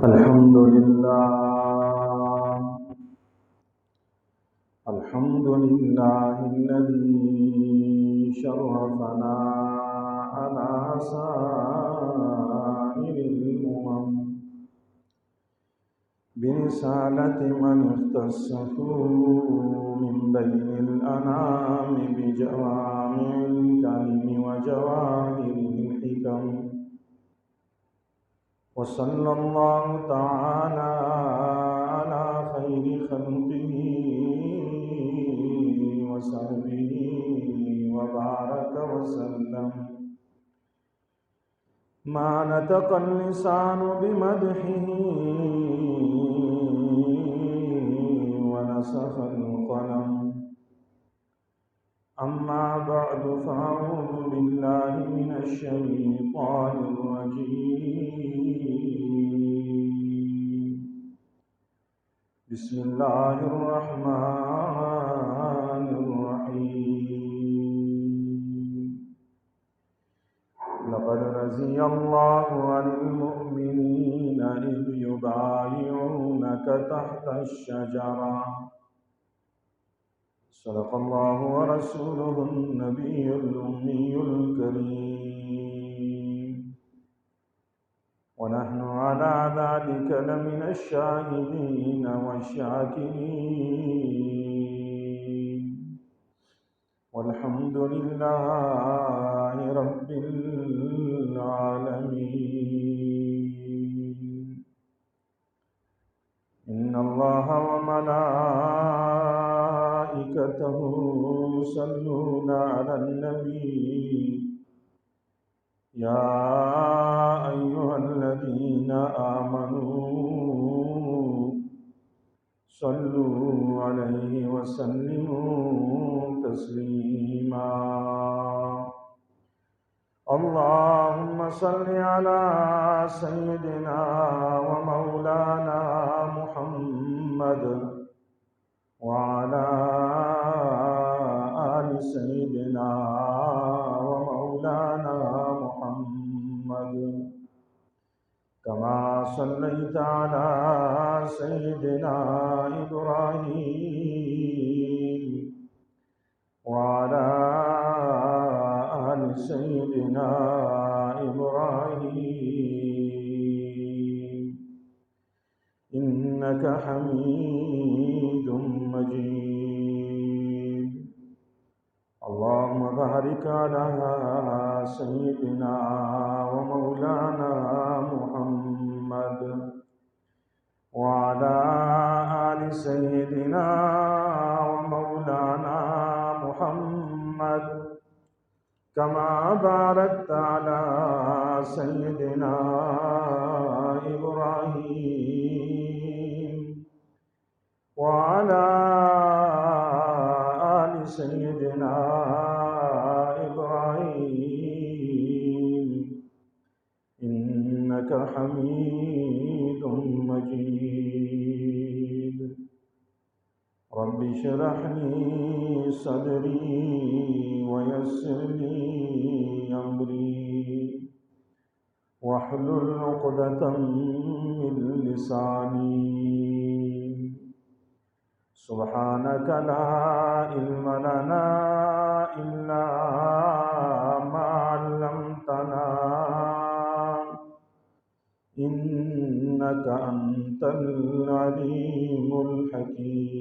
الحمد لله الحمد لله الذي شرفنا على سائر الأمم برسالة من اختصه من بين الأنام بجوامع الكلم وجواهر الحكم. وصلى الله تعالى على خير خلقه وصحبه وبارك وسلم. ما نطق اللسان بمدحه ونسخ القلم. أما بعد فأعوذ بالله من الشيطان الرجيم. بسم الله الرحمن الرحيم. لقد رضي الله عن المؤمنين إذ يبايعونك تحت الشجرة. صدق الله ورسوله النبي الأمي الكريم، ونحن على ذلك لمن الشاهدين والشاكرين، والحمد لله رب العالمين. إن الله وملائكته يصلون على النبي يا أيها الذين آمنوا صلوا عليه وسلموا تسليما. اللهم صل على سيدنا ومولانا محمد وعلى آل سيدنا ومولانا محمد، كما صليت على سيدنا إبراهيم وعلى آل سيدنا إبراهيم إنك حميد مجيد. اللهم بارك على سيدنا ومولانا محمد وعلى آل سيدنا ومولانا محمد، كما باركت على سيدنا إبراهيم وعلى آل سيدنا إبراهيم إنك حميد مجيد. رب اشرح لي صدري ويسر لي أمري واحلل عقدة من لساني. سبحانك لا علم لنا إلا ما علمتنا إنك أنت العليم الحكيم.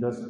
10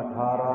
18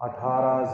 18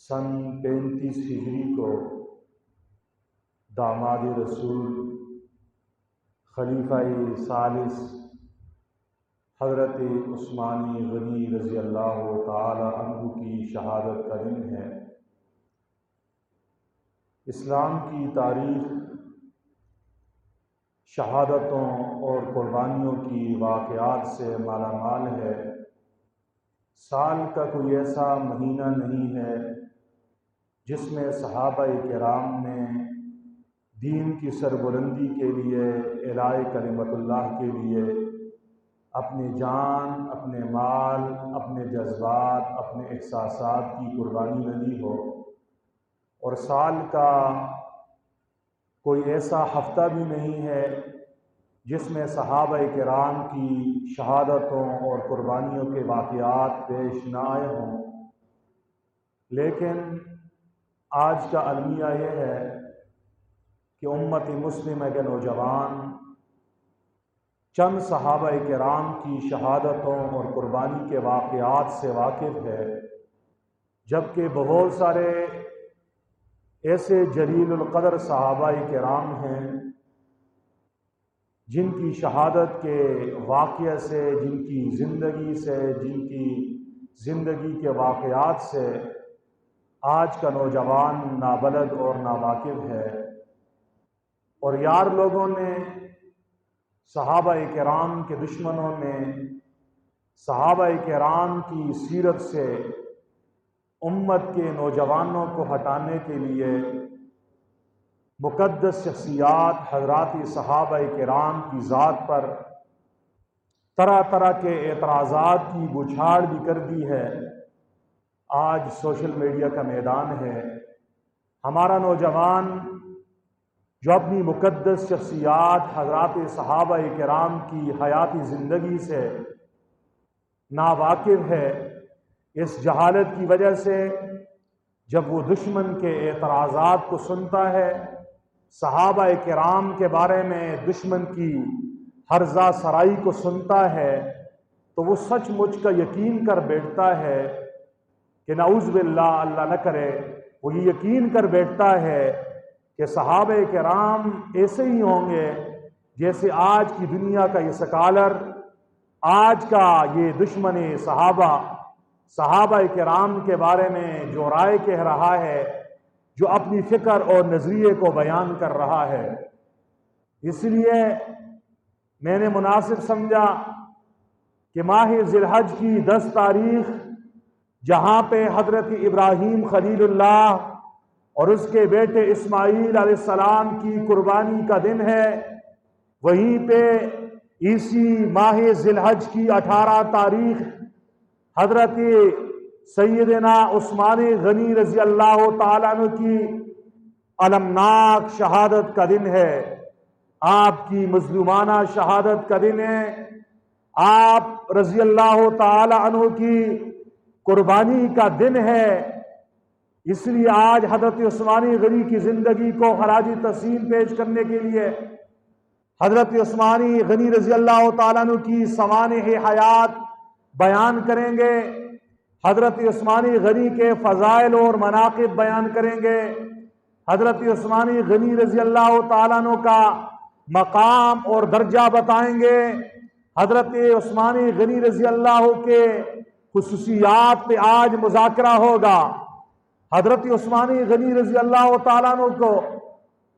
سن 35 ہجری کو داماد رسول خلیفہ ثالث حضرت عثمانی غنی رضی اللہ تعالی عنہ کی شہادت کا دن ہے۔ اسلام کی تاریخ شہادتوں اور قربانیوں کی واقعات سے مالا مال ہے۔ سال کا کوئی ایسا مہینہ نہیں ہے جس میں صحابہ کرام نے دین کی سربلندی کے لیے، اعلاء کلمت اللہ کے لیے اپنی جان، اپنے مال، اپنے جذبات، اپنے احساسات کی قربانی نہ دی ہو، اور سال کا کوئی ایسا ہفتہ بھی نہیں ہے جس میں صحابہ کرام کی شہادتوں اور قربانیوں کے واقعات پیش نہ آئے ہوں۔ لیکن آج کا المیہ یہ ہے کہ امت مسلمہ کے نوجوان چند صحابہ کرام کی شہادتوں اور قربانی کے واقعات سے واقف ہے، جبکہ بہت سارے ایسے جلیل القدر صحابہ کرام ہیں جن کی شہادت کے واقعے سے، جن کی زندگی سے، جن کی زندگی کے واقعات سے آج کا نوجوان نابلد اور ناواقف ہے۔ اور یار لوگوں نے، صحابہ کرام کے دشمنوں نے صحابہ کرام کی سیرت سے امت کے نوجوانوں کو ہٹانے کے لیے مقدس شخصیات حضرات صحابہ کرام کی ذات پر طرح طرح کے اعتراضات کی بچھاڑ بھی کر دی ہے۔ آج سوشل میڈیا کا میدان ہے۔ ہمارا نوجوان جو اپنی مقدس شخصیات حضرات صحابہ کرام کی حیاتی زندگی سے ناواقف ہے، اس جہالت کی وجہ سے جب وہ دشمن کے اعتراضات کو سنتا ہے، صحابہ کرام کے بارے میں دشمن کی ہرزہ سرائی کو سنتا ہے، تو وہ سچ مچ کا یقین کر بیٹھتا ہے کہ نعوذ باللہ، اللہ نہ کرے، وہ یہ یقین کر بیٹھتا ہے کہ صحابہ کرام ایسے ہی ہوں گے جیسے آج کی دنیا کا یہ سکالر، آج کا یہ دشمن صحابہ کرام کے بارے میں جو رائے کہہ رہا ہے، جو اپنی فکر اور نظریے کو بیان کر رہا ہے۔ اس لیے میں نے مناسب سمجھا کہ ماہ ذی الحج کی 10 تاریخ جہاں پہ حضرت ابراہیم خلیل اللہ اور اس کے بیٹے اسماعیل علیہ السلام کی قربانی کا دن ہے، وہیں پہ اسی ماہ ذی الحج کی 18 تاریخ حضرت سیدنا عثمان غنی رضی اللہ تعالیٰ عنہ کی المناک شہادت کا دن ہے، آپ کی مظلومانہ شہادت کا دن ہے، آپ رضی اللہ تعالیٰ عنہ کی قربانی کا دن ہے۔ اس لیے آج حضرت عثمانی غنی کی زندگی کو خراج تحسین پیش کرنے کے لیے حضرت عثمانی غنی رضی اللہ تعالیٰ عنہ کی سوانح حیات بیان کریں گے، حضرت عثمانی غنی کے فضائل اور مناقب بیان کریں گے، حضرت عثمانی غنی رضی اللہ تعالیٰ عنہ کا مقام اور درجہ بتائیں گے، حضرت عثمانی غنی رضی اللہ کے خصوصیات پہ آج مذاکرہ ہوگا۔ حضرت عثمانی غنی رضی اللہ تعالیٰ عنہ کو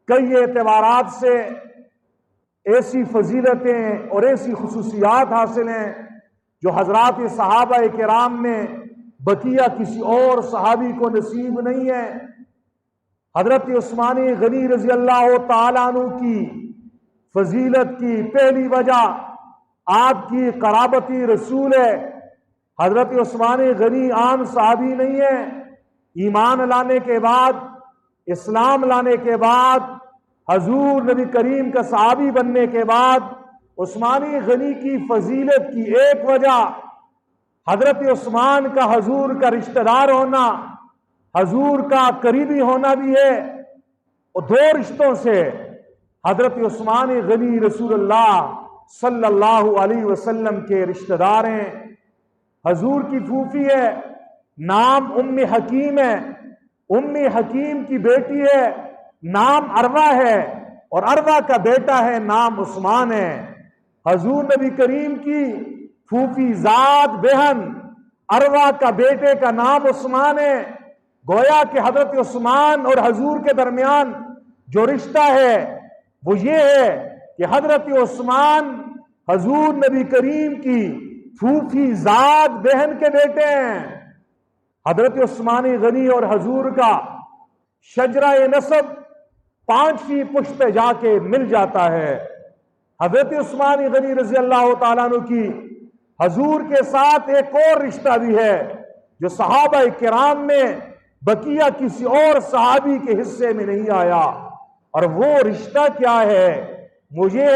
کئی اعتبارات سے ایسی فضیلتیں اور ایسی خصوصیات حاصل ہیں جو حضرات صحابہ کرام میں بقیہ کسی اور صحابی کو نصیب نہیں ہے۔ حضرت عثمانی غنی رضی اللہ تعالیٰ عنہ کی فضیلت کی پہلی وجہ آپ کی قرابتی رسول ہے۔ حضرت عثمانی غنی عام صحابی نہیں ہے۔ ایمان لانے کے بعد، اسلام لانے کے بعد، حضور نبی کریم کا صحابی بننے کے بعد عثمانی غنی کی فضیلت کی ایک وجہ حضرت عثمان کا حضور کا رشتہ دار ہونا، حضور کا قریبی ہونا بھی ہے، اور 2 رشتوں سے حضرت عثمان غنی رسول اللہ صلی اللہ علیہ وسلم کے رشتہ دار ہیں۔ حضور کی پھوپھی ہے، نام ام حکیم ہے، امی حکیم کی بیٹی ہے، نام عروہ ہے، اور عروہ کا بیٹا ہے، نام عثمان ہے۔ حضور نبی کریم کی پھوپھی زاد بہن عروہ کا بیٹے کا نام عثمان ہے۔ گویا کہ حضرت عثمان اور حضور کے درمیان جو رشتہ ہے وہ یہ ہے کہ حضرت عثمان حضور نبی کریم کی پھوپھی زاد بہن کے بیٹے ہیں۔ حضرت عثمان غنی اور حضور کا شجرہ نسب 5ویں پشت پہ جا کے مل جاتا ہے۔ حضرت عثمان غنی رضی اللہ تعالیٰ عنہ کی حضور کے ساتھ ایک اور رشتہ بھی ہے جو صحابہ کرام میں بقیہ کسی اور صحابی کے حصے میں نہیں آیا، اور وہ رشتہ کیا ہے؟ مجھے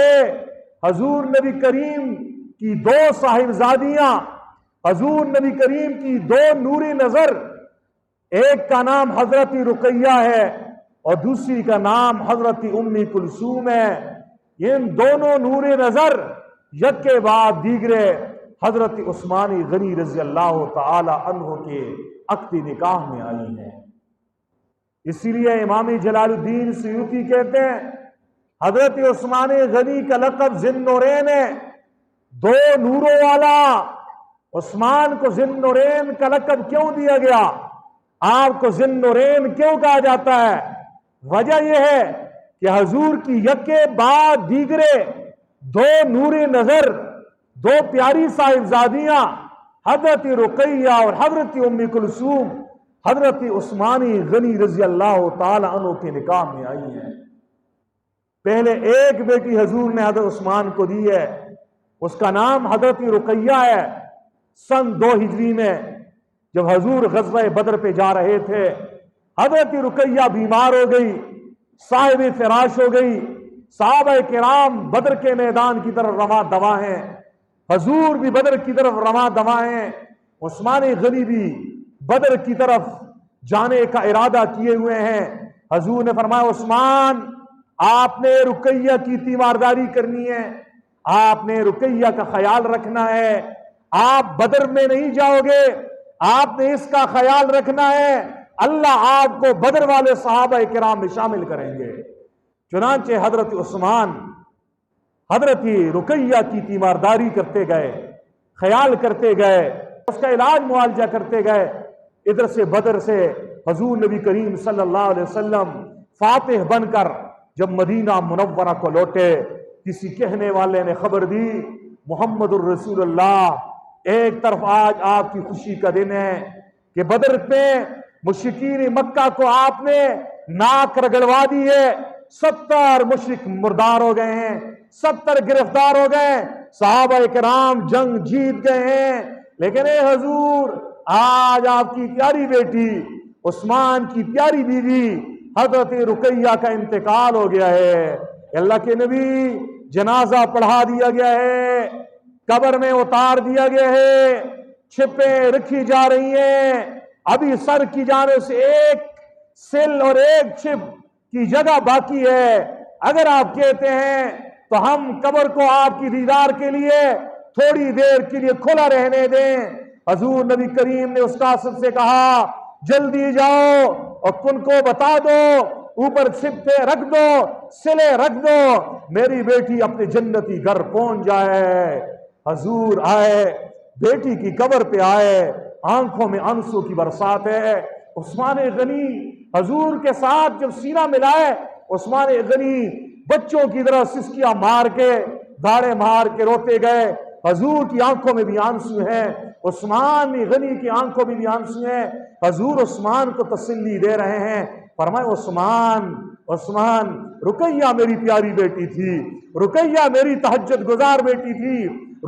حضور نبی کریم کی 2 صاحبزادیاں، حضور نبی کریم کی 2 نوری نظر، ایک کا نام حضرت رقیہ ہے اور دوسری کا نام حضرت ام کلثوم ہے۔ ان دونوں نور نظر یک کے بعد دیگرے حضرت عثمان غنی رضی اللہ تعالی عنہ کے عقد نکاح میں آئی ہیں۔ اسی لیے امام جلال الدین سیوطی کہتے ہیں حضرت عثمان غنی کا لقب ذی النورین ہے، 2 نوروں والا۔ عثمان کو ذی النورین کا لقب کیوں دیا گیا؟ آپ کو ذی النورین کیوں کہا جاتا ہے؟ وجہ یہ ہے کہ حضور کی یک کے بعد دیگرے 2 نور نظر، 2 پیاری صاحبزادیاں حضرت رقیہ اور حضرت ام کلثوم حضرت عثمان غنی رضی اللہ تعالی عنہ کے نکاح میں آئی ہیں۔ پہلے ایک بیٹی حضور نے حضرت عثمان کو دی ہے، اس کا نام حضرت رقیہ ہے۔ سن 2 ہجری میں جب حضور غزوہ بدر پہ جا رہے تھے، حضرت رقیہ بیمار ہو گئی، صاحب فراش ہو گئی۔ صحابہ کرام بدر کے میدان کی طرف رواں دواں ہیں، حضور بھی بدر کی طرف رواں دواں ہیں، عثمان غنی بھی بدر کی طرف جانے کا ارادہ کیے ہوئے ہیں۔ حضور نے فرمایا عثمان آپ نے رقیہ کی تیمارداری کرنی ہے، آپ نے رقیہ کا خیال رکھنا ہے، آپ بدر میں نہیں جاؤ گے، آپ نے اس کا خیال رکھنا ہے، اللہ آپ کو بدر والے صحابہ کرام میں شامل کریں گے۔ چنانچہ حضرت عثمان حضرت رقیہ کی تیمارداری کرتے گئے، خیال کرتے گئے، اس کا علاج معالجہ کرتے گئے۔ ادھر سے بدر سے حضور نبی کریم صلی اللہ علیہ وسلم فاتح بن کر جب مدینہ منورہ کو لوٹے، کسی کہنے والے نے خبر دی محمد الرسول اللہ، ایک طرف آج آپ کی خوشی کا دن ہے کہ بدر پہ مشرکین مکہ کو آپ نے ناک رگڑوا دی ہے، 70 مشرک مردار ہو گئے ہیں، 70 گرفتار ہو گئے، صحابہ کرام جنگ جیت گئے ہیں، لیکن اے حضور آج آپ کی پیاری بیٹی عثمان کی پیاری بیوی حضرت رقیہ کا انتقال ہو گیا ہے، اللہ کے نبی جنازہ پڑھا دیا گیا ہے، قبر میں اتار دیا گیا ہے، چھپیں رکھی جا رہی ہیں، ابھی سر کی جانب سے ایک سل اور ایک چھپ کی جگہ باقی ہے۔ اگر آپ کہتے ہیں تو ہم قبر کو آپ کی دیدار کے لیے تھوڑی دیر کے لیے کھلا رہنے دیں۔ حضور نبی کریم نے اس قاصد سے کہا جلدی جاؤ اور کن کو بتا دو، اوپر چھپے رکھ دو، سلے رکھ دو، میری بیٹی اپنے جنتی گھر پہنچ جائے۔ حضور آئے، بیٹی کی قبر پہ آئے، آنکھوں میں آنسو کی برسات ہے۔ عثمان غنی حضور کے ساتھ جب سینہ ملائے، عثمان غنی بچوں کی طرح سسکیاں مار کے دھاڑے مار کے روتے گئے۔ حضور کی آنکھوں میں بھی آنسو ہیں، عثمان غنی کی آنکھوں میں بھی آنسو ہیں۔ حضور عثمان کو تسلی دے رہے ہیں، فرمائے عثمان عثمان رقیہ میری پیاری بیٹی تھی، رقیہ میری تہجد گزار بیٹی تھی،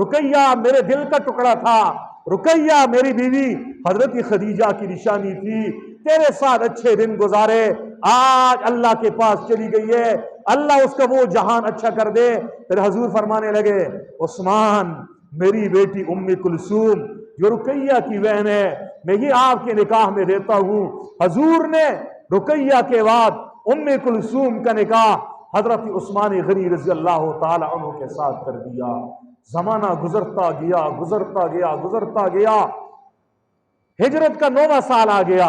رقیہ میرے دل کا ٹکڑا تھا، رقیہ میری بیوی حضرت خدیجہ کی نشانی تھی، تیرے ساتھ اچھے دن گزارے، آج اللہ کے پاس چلی گئی ہے، اللہ اس کا وہ جہان اچھا کر دے۔ پھر حضور فرمانے لگے عثمان میری بیٹی ام کلثوم جو رقیہ کی بہن ہے، میں یہ آپ کے نکاح میں دیتا ہوں۔ حضور نے رقیہ کے بعد ام کلثوم کا نکاح حضرت عثمان غنی رضی اللہ تعالی عنہ کے ساتھ کر دیا۔ زمانہ گزرتا گیا گزرتا گیا گزرتا گیا، ہجرت کا 9واں سال آ گیا۔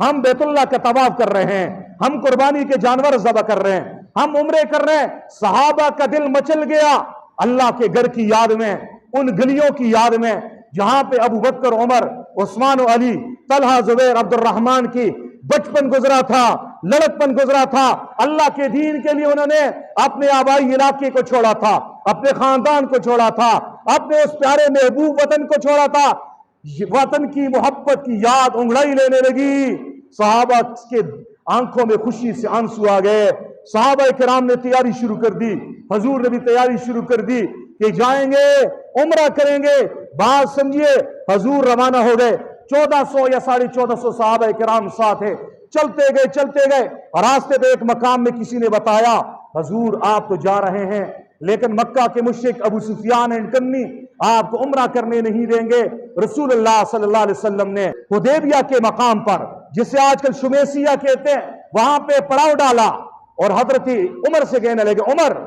ہم بیت اللہ کا طواف کر رہے ہیں, ہم قربانی کے جانور ذبح کر رہے ہیں, ہم عمرے کر رہے ہیں. صحابہ کا دل مچل گیا اللہ کے گھر کی یاد میں, ان گلیوں کی یاد میں جہاں پہ ابو بکر, عمر, عثمان و علی, طلحہ, زبیر, عبد الرحمن کی بچپن گزرا تھا, لڑکپن گزرا تھا. اللہ کے دین کے لیے انہوں نے اپنے آبائی علاقے کو چھوڑا تھا, اپنے خاندان کو چھوڑا تھا, اپنے اس پیارے محبوب وطن کو چھوڑا تھا. وطن کی محبت کی یاد انگڑائی لینے لگی. صحابہ کے آنکھوں میں خوشی سے آنسو آ گئے. صحابہ کرام نے تیاری شروع کر دی, حضور نے بھی تیاری شروع کر دی کہ جائیں گے, عمرہ کریں گے. بات سمجھیے, حضور روانہ ہو گئے. 1400 یا 1450 صحابہ کرام ساتھ ہیں. چلتے گئے. راستے پہ ایک مقام میں کسی نے بتایا, حضور آپ تو جا رہے ہیں لیکن مکہ کے مشرک ابو سفیان اینڈ کمی آپ کو عمرہ کرنے نہیں دیں گے. رسول اللہ صلی اللہ علیہ وسلم نے حدیبیہ کے مقام پر, جسے آج کل شمیسیہ کہتے ہیں, وہاں پہ پڑاؤ ڈالا اور حضرت عمر سے کہنے لگے, عمر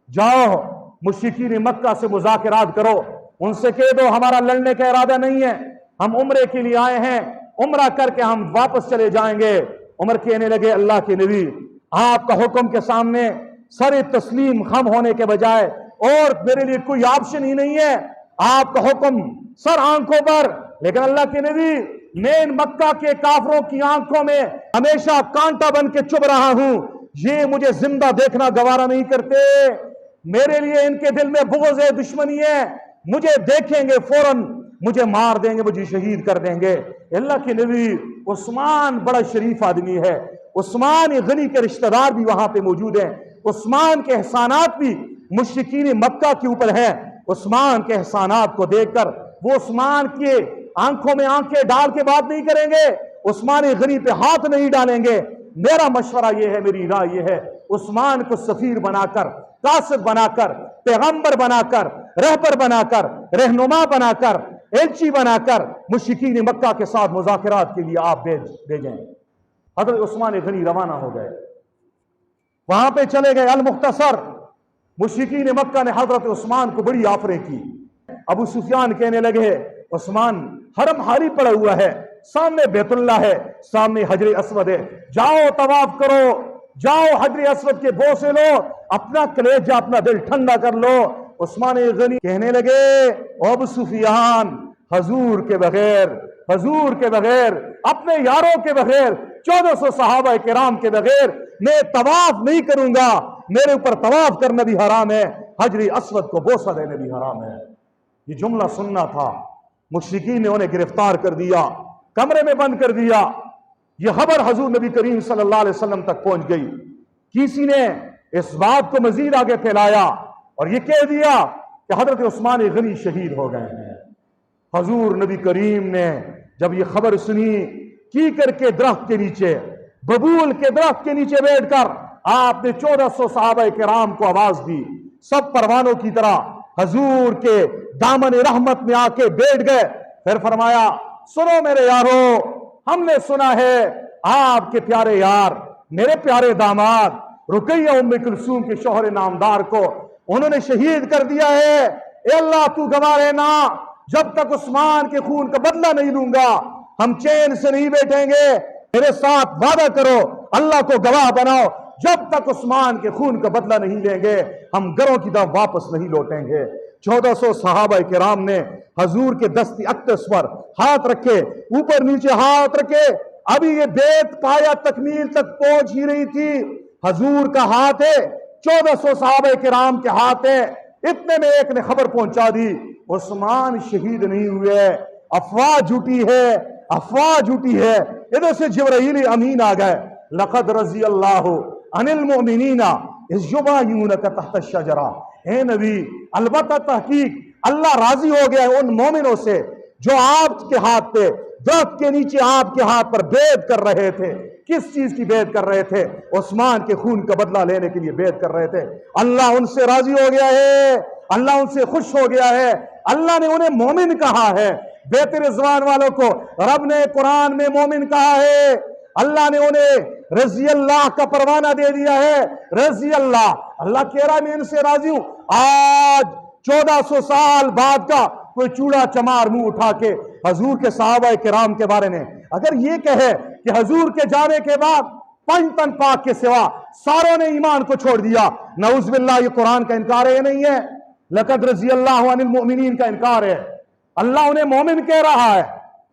جاؤ مشرکین مکہ سے مذاکرات کرو, ان سے کہہ دو ہمارا لڑنے کا ارادہ نہیں ہے, ہم عمرے کے لیے آئے ہیں, عمرہ کر کے ہم واپس چلے جائیں گے. عمر کہنے لگے, اللہ کے نبی آپ کا حکم کے سامنے سر تسلیم خم ہونے کے بجائے اور میرے لیے کوئی آپشن ہی نہیں ہے. آپ کا حکم سر آنکھوں پر, لیکن اللہ کے نبی میں ان مکہ کے کافروں کی آنکھوں میں ہمیشہ کانٹا بن کے چبھ رہا ہوں, یہ مجھے زندہ دیکھنا گوارا نہیں کرتے. میرے لیے ان کے دل میں بغض ہے, دشمنی ہے, مجھے دیکھیں گے فوراً مجھے مار دیں گے, مجھے شہید کر دیں گے. اللہ کے نبی عثمان بڑا شریف آدمی ہے, عثمان غنی کے رشتہ دار بھی وہاں پہ موجود ہیں, عثمان کے احسانات بھی مشرکین مکہ کے اوپر ہیں. عثمان کے احسانات کو دیکھ کر وہ عثمان کے آنکھوں میں آنکھیں ڈال کے بات نہیں کریں گے, عثمان غنی پہ ہاتھ نہیں ڈالیں گے. میرا مشورہ یہ ہے, میری رائے یہ ہے, عثمان کو سفیر بنا کر, قاصد بنا کر, پیغمبر بنا کر, رہبر بنا کر, رہنما بنا کر, ایلچی بنا کر مشرکین مکہ کے ساتھ مذاکرات کے لیے آپ بھیجیں. حضرت عثمان غنی روانہ ہو گئے, وہاں پہ چلے گئے. المختصر مشرکین مکہ نے حضرت عثمان کو بڑی آفریں کی. ابو سفیان کہنے لگے, عثمان حرم ہاری پڑا ہوا ہے, سامنے بیت اللہ ہے, سامنے حجر اسود ہے, جاؤ طواف کرو, جاؤ حجر اسود کے بوسے لو, اپنا کلیجہ اپنا دل ٹھنڈا کر لو. عثمان غنی کہنے لگے, ابو سفیان حضور کے بغیر اپنے یاروں کے بغیر 1400 صحابہ کرام کے بغیر میں طواف نہیں کروں گا. میرے اوپر طواف کرنا بھی حرام ہے, حجر اسود کو بوسہ دینا بھی حرام ہے. یہ جملہ سننا تھا. مشرکین نے انہیں گرفتار کر دیا, کمرے میں بند کر دیا. یہ خبر حضور نبی کریم صلی اللہ علیہ وسلم تک پہنچ گئی. کسی نے اس بات کو مزید آگے پھیلایا اور یہ کہہ دیا کہ حضرت عثمان غنی شہید ہو گئے ہیں. حضور نبی کریم نے جب یہ خبر سنی, کیکر کے درخت کے نیچے, ببول کے درخت کے نیچے بیٹھ کر آپ نے 1400 صحابہ کرام کو آواز دی. سب پروانوں کی طرح حضور کے دامن رحمت میں آ کے بیٹھ گئے. پھر فرمایا, سنو میرے یارو, ہم نے سنا ہے آپ کے پیارے یار, میرے پیارے داماد رقیہ ام کلثوم کے شوہر نامدار کو انہوں نے شہید کر دیا ہے. اے اللہ تو گواہ رہنا, جب تک عثمان کے خون کا بدلہ نہیں لوں گا ہم چین سے نہیں بیٹھیں گے. میرے ساتھ وعدہ کرو, اللہ کو گواہ بناؤ, جب تک عثمان کے خون کا بدلہ نہیں لیں گے ہم گھروں کی طرف واپس نہیں لوٹیں گے. 1400 صحابہ کرام نے حضور کے دستی اقدس پر ہاتھ رکھے, اوپر نیچے ہاتھ رکھے. ابھی یہ بیت پایا تکمیل تک پہنچ ہی رہی تھی. حضور کا ہاتھ ہے, 1400 صحابہ کرام کے ہاتھ ہے. اتنے میں ایک نے خبر پہنچا دی, عثمان شہید نہیں ہوئے, افواہ جھوٹی ہے. ادھر سے جبرائیل امین آ گئے, لقد رضی اللہ عن المؤمنین اذ یبایعونک تحت الشجرہ. اے نبی, البتہ تحقیق اللہ راضی ہو گیا ہے ان مومنوں سے جو آپ کے ہاتھ پہ درخت کے نیچے آپ کے ہاتھ پر بیعت کر رہے تھے. کس چیز کی بیعت کر رہے تھے؟ عثمان کے خون کا بدلہ لینے کے لیے بیعت کر رہے تھے. اللہ ان سے راضی ہو گیا ہے, اللہ ان سے خوش ہو گیا ہے. اللہ نے انہیں مومن کہا ہے. بیت رضوان والوں کو رب نے قرآن میں مومن کہا ہے. اللہ نے انہیں رضی اللہ کا پروانہ دے دیا ہے. رضی اللہ, اللہ کہہ رہا ہے میں ان سے راضی ہوں. آج 1400 سال بعد کا کوئی چوڑا چمار منہ اٹھا کے حضور کے صحابہ کرام کے بارے میں اگر یہ کہے کہ حضور کے جانے کے بعد 5 تن پاک کے سوا ساروں نے ایمان کو چھوڑ دیا. نعوذ باللہ یہ قرآن کا انکار ہے نہیں ہے؟ لقد رضی اللہ عن المؤمنین کا انکار ہے. اللہ انہیں مومن کہہ رہا ہے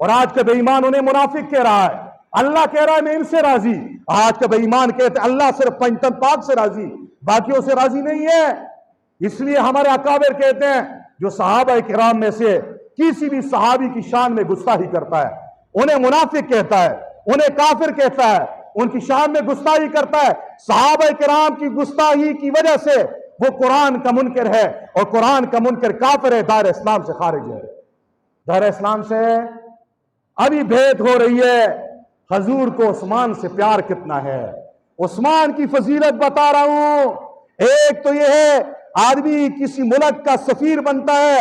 اور آج کا بے ایمان انہیں منافق کہہ رہا ہے. اللہ کہہ رہا ہے میں ان سے راضی، آج کا بے ایمان کہتے ہیں اللہ صرف 5 تن پاک سے راضی، باقیوں سے راضی نہیں ہے. اس لیے ہمارے اکابر کہتے ہیں جو صحابہ کرام میں سے کسی بھی صحابی کی شان میں گستاخی کرتا ہے انہیں منافق کہتا ہے، انہیں کافر کہتا ہے، ان کی شان میں گستاخی کرتا ہے. صحابہ کرام کی گستاخی کی وجہ سے وہ قرآن کا منکر ہے اور قرآن کا منکر کافر ہے، دائرہ اسلام سے خارج ہے. دائرہ اسلام سے ابھی بھید ہو رہی ہے. حضور کو عثمان سے پیار کتنا ہے، عثمان کی فضیلت بتا رہا ہوں. ایک تو یہ ہے آدمی کسی ملک کا سفیر بنتا ہے،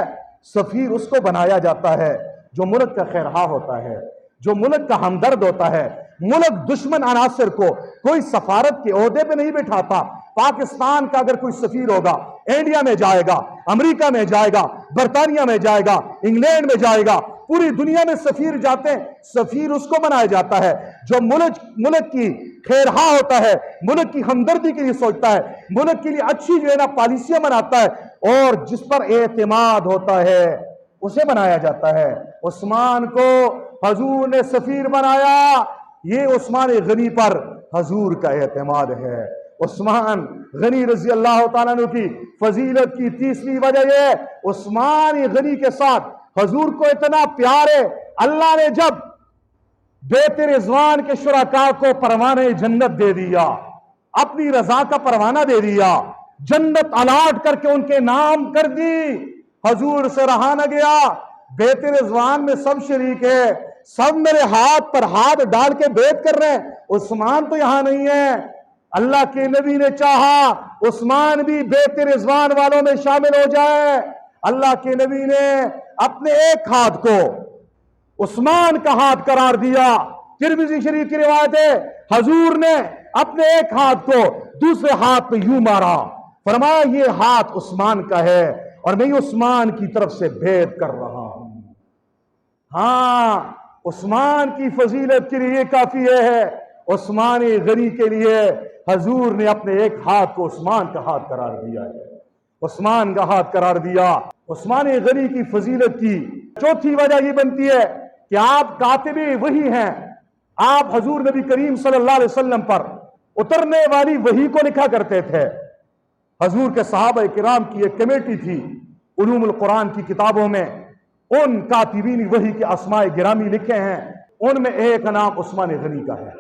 سفیر اس کو بنایا جاتا ہے جو ملک کا خیرخواہ ہوتا ہے، جو ملک کا ہمدرد ہوتا ہے. ملک دشمن عناصر کو کوئی سفارت کے عہدے پہ نہیں بٹھاتا. پاکستان کا اگر کوئی سفیر ہوگا انڈیا میں جائے گا، امریکہ میں جائے گا، برطانیہ میں جائے گا، انگلینڈ میں جائے گا، پوری دنیا میں سفیر جاتے ہیں. سفیر اس کو بنایا جاتا ہے جو ملک کی خیرخواہ ہوتا ہے، ملک کی ہمدردی کے لیے سوچتا ہے، ملک کے لیے اچھی جو ہے نا پالیسیاں بناتا ہے اور جس پر اعتماد ہوتا ہے اسے بنایا جاتا ہے. عثمان کو حضور نے سفیر بنایا، یہ عثمان غنی پر حضور کا اعتماد ہے. عثمان غنی رضی اللہ تعالیٰ عنہ کی فضیلت کی تیسری وجہ یہ ہے عثمان غنی کے ساتھ حضور کو اتنا پیار ہے. اللہ نے جب بیت رضوان کے شرکاء کو پروانہ جنت دے دیا، اپنی رضا کا پروانہ دے دیا، جنت الاٹ کر کے ان کے نام کر دی، حضور سے رہا نہ گیا. بیت رضوان میں سب شریک ہے، سب میرے ہاتھ پر ہاتھ ڈال کے بیعت کر رہے ہیں، عثمان تو یہاں نہیں ہے. اللہ کے نبی نے چاہا عثمان بھی بیت رضوان والوں میں شامل ہو جائے. اللہ کے نبی نے اپنے ایک ہاتھ کو عثمان کا ہاتھ قرار دیا. ترمذی شریف کی روایت ہے حضور نے اپنے ایک ہاتھ کو دوسرے ہاتھ پہ یوں مارا، فرمایا یہ ہاتھ عثمان کا ہے اور میں عثمان کی طرف سے بیعت کر رہا ہوں. ہاں عثمان کی فضیلت کے لیے کافی ہے. عثمان غنی کے لیے حضور نے اپنے ایک ہاتھ کو عثمان کا ہاتھ قرار دیا ہے، عثمان کا ہاتھ قرار دیا. عثمان غنی کی فضیلت کی چوتھی وجہ یہ بنتی ہے کہ آپ کاتب وحی ہیں. آپ حضور نبی کریم صلی اللہ علیہ وسلم پر اترنے والی وحی کو لکھا کرتے تھے. حضور کے صحابہ کرام کی ایک کمیٹی تھی، علوم القرآن کی کتابوں میں ان کاتبین وحی کے اسماء گرامی لکھے ہیں. ان میں ایک نام عثمان غنی کا ہے،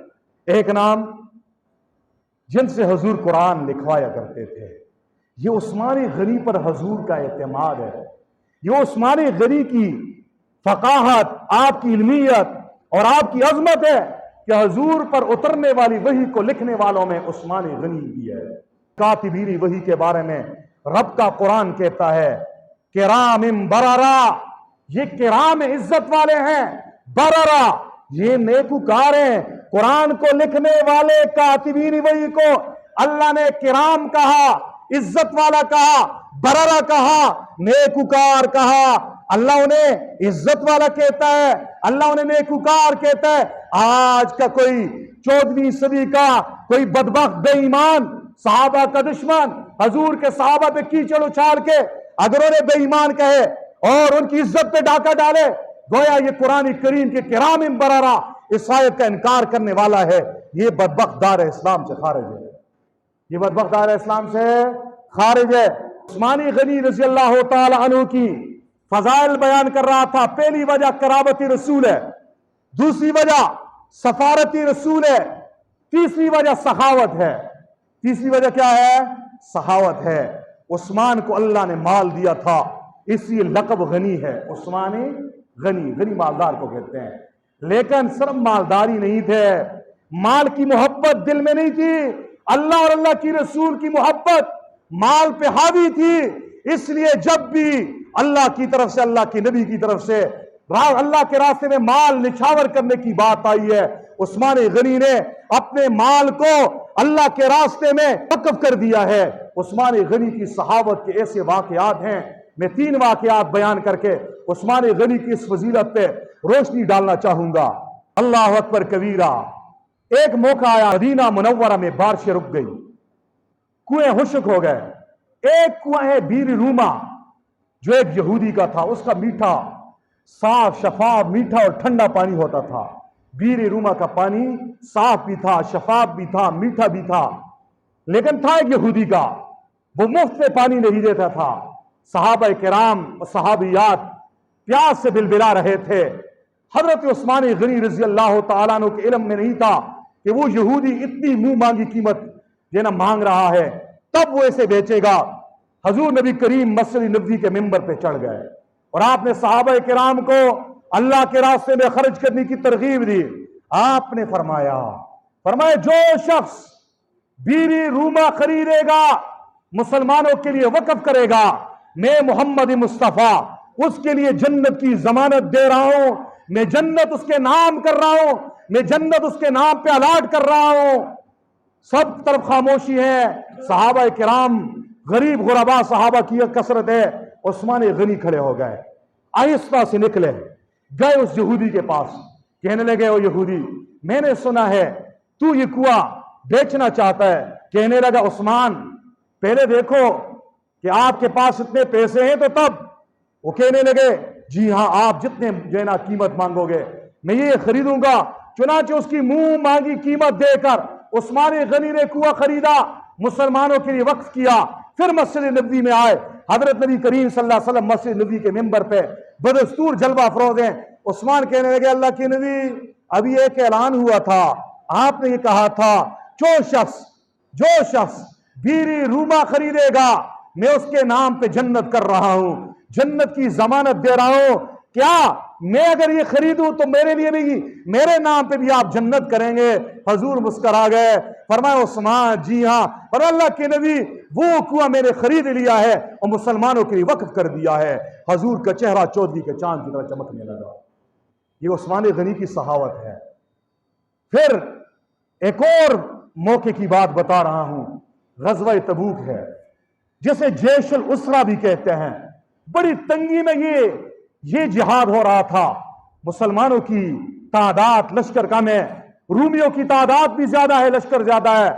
ایک نام جن سے حضور قرآن لکھوایا کرتے تھے. یہ عثمان غنی پر حضور کا اعتماد ہے. یہ عثمان غنی کی فقاہت، آپ کی علمیت اور آپ کی عظمت ہے کہ حضور پر اترنے والی وحی کو لکھنے والوں میں عثمان غنی بھی ہے. کاتبین وحی کے بارے میں رب کا قرآن کہتا ہے کرام بررا، یہ کرام عزت والے ہیں، بررا یہ نیکوکار ہیں. قرآن کو لکھنے والے کاتبین وحی کو اللہ نے کرام کہا، عزت والا کہا، بررا کہا، نیکوکار کہا. اللہ انہیں عزت والا کہتا ہے، اللہ انہیں نیکوکار کہتا ہے. آج کا کوئی 14ویں صدی کا کوئی بدبخت بے ایمان، صحابہ کا دشمن، حضور کے صحابہ پہ کیچڑ اچھال کے اگر انہیں بے ایمان کہے اور ان کی عزت پہ ڈاکہ ڈالے، گویا یہ قرآن کریم کے کرام بررا اس آیت کا انکار کرنے والا ہے. یہ بدبخت دار اسلام سے خارج ہے، یہ بدبخت دار اسلام سے خارج ہے. عثمان غنی رضی اللہ تعالی عنہ کی فضائل بیان کر رہا تھا. پہلی وجہ قرابتی رسول ہے، دوسری وجہ سفارتی رسول ہے، تیسری وجہ سخاوت ہے. تیسری وجہ کیا ہے؟ سخاوت ہے. عثمان کو اللہ نے مال دیا تھا اس لیے لقب غنی ہے. عثمان غنی، غنی مالدار کو کہتے ہیں. لیکن صرف مالداری نہیں تھے، مال کی محبت دل میں نہیں تھی، اللہ اور اللہ کی رسول کی محبت مال پہ حاوی تھی. اس لیے جب بھی اللہ کی طرف سے، اللہ کے نبی کی طرف سے اللہ کے راستے میں مال نچھاور کرنے کی بات آئی ہے، عثمان غنی نے اپنے مال کو اللہ کے راستے میں وقف کر دیا ہے. عثمان غنی کی صحابت کے ایسے واقعات ہیں، میں 3 واقعات بیان کر کے عثمان غنی کی اس فضیلت پہ روشنی ڈالنا چاہوں گا. اللہ اکبر کبیرہ، ایک موقع آیا مدینہ منورہ میں بارشیں رک گئی, کنویں خشک ہو گئے. ایک کنواں ہے بیر روما جو ایک یہودی کا تھا, اس کا میٹھا صاف شفاف میٹھا اور ٹھنڈا پانی ہوتا تھا. بیر روما کا پانی صاف بھی تھا, شفاف بھی تھا, میٹھا بھی تھا, لیکن تھا ایک یہودی کا, وہ مفت میں پانی نہیں دیتا تھا. صحابہ کرام اور صحابیات پیاس سے بلبلا رہے تھے. حضرت عثمان غنی رضی اللہ تعالیٰ عنہ کے علم میں نہیں تھا کہ وہ یہودی اتنی منہ مانگی قیمت دینا مانگ رہا ہے, تب وہ اسے بیچے گا. حضور نبی کریم مسجد نبوی کے ممبر پہ چڑھ گئے اور آپ نے صحابہ کرام کو اللہ کے راستے میں خرچ کرنے کی ترغیب دی. آپ نے فرمایا جو شخص بیری روما خریدے گا, مسلمانوں کے لیے وقف کرے گا, میں محمد مصطفیٰ اس کے لیے جنت کی ضمانت دے رہا ہوں, میں جنت اس کے نام کر رہا ہوں, میں جنت اس کے نام پہ الاٹ کر رہا ہوں. سب طرف خاموشی ہے. صحابہ کرام غریب غربا صحابہ کی کثرت ہے. عثمان غنی کھڑے ہو گئے, آہستہ سے نکلے, گئے اس یہودی کے پاس, کہنے لگے او یہودی میں نے سنا ہے تو یہ کنواں بیچنا چاہتا ہے. کہنے لگا عثمان پہلے دیکھو کہ آپ کے پاس اتنے پیسے ہیں تو تب. وہ کہنے لگے جی ہاں آپ جتنے جو نا قیمت مانگو گے میں یہ خریدوں گا. چنانچہ اس کی منہ مانگی قیمت دے کر عثمان غنی نے کنواں خریدا, مسلمانوں کے لیے وقف کیا. پھر مسجد نبوی میں آئے. حضرت نبی کریم صلی اللہ علیہ وسلم مسجد نبوی کے ممبر پہ بدستور جلوہ افروز ہیں. عثمان کہنے لگے اللہ کے نبی ابھی ایک اعلان ہوا تھا, آپ نے یہ کہا تھا جو شخص بیری روما خریدے گا میں اس کے نام پہ جنت کر رہا ہوں, جنت کی ضمانت دے رہا ہوں. کیا میں اگر یہ خریدوں تو میرے لیے بھی میرے نام پہ بھی آپ جنت کریں گے؟ حضور مسکرا گئے, فرمایا عثمان جی ہاں. اور اللہ کے نبی وہ کنواں میں نے خرید لیا ہے اور مسلمانوں کے لیے وقف کر دیا ہے. حضور کا چہرہ چودھری کے چاند کی طرح چمکنے لگا. یہ عثمان غنی کی سخاوت ہے. پھر ایک اور موقع کی بات بتا رہا ہوں, غزوہ تبوک ہے جسے جیش الاسرہ بھی کہتے ہیں. بڑی تنگی میں یہ جہاد ہو رہا تھا. مسلمانوں کی تعداد لشکر کم ہے, رومیوں کی تعداد بھی زیادہ ہے, لشکر زیادہ ہے,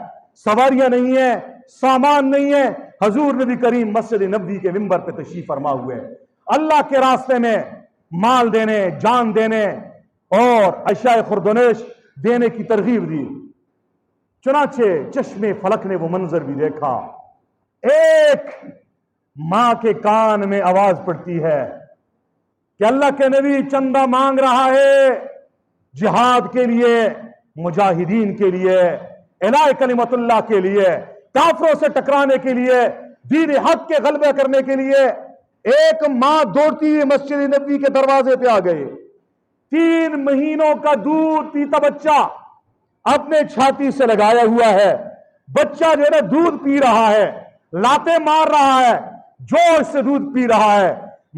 سواریاں نہیں ہیں, سامان نہیں ہے. حضور نبی کریم مسجد نبوی کے ممبر پہ تشریف فرما ہوئے, اللہ کے راستے میں مال دینے, جان دینے اور اشیاء خردونش دینے کی ترغیب دی. چنانچہ چشم فلک نے وہ منظر بھی دیکھا. ایک ماں کے کان میں آواز پڑتی ہے کہ اللہ کے نبی چندہ مانگ رہا ہے جہاد کے لیے, مجاہدین کے لیے, اعلاء کلمت اللہ کے لیے, کافروں سے ٹکرانے کے لیے, دین حق کے غلبے کرنے کے لیے. ایک ماں دوڑتی ہوئی مسجد نبوی کے دروازے پہ آ گئی. 3 مہینوں کا دودھ پیتا بچہ اپنے چھاتی سے لگایا ہوا ہے. بچہ جو ہے نا دودھ پی رہا ہے, لاتے مار رہا ہے, جوش سے دودھ پی رہا ہے.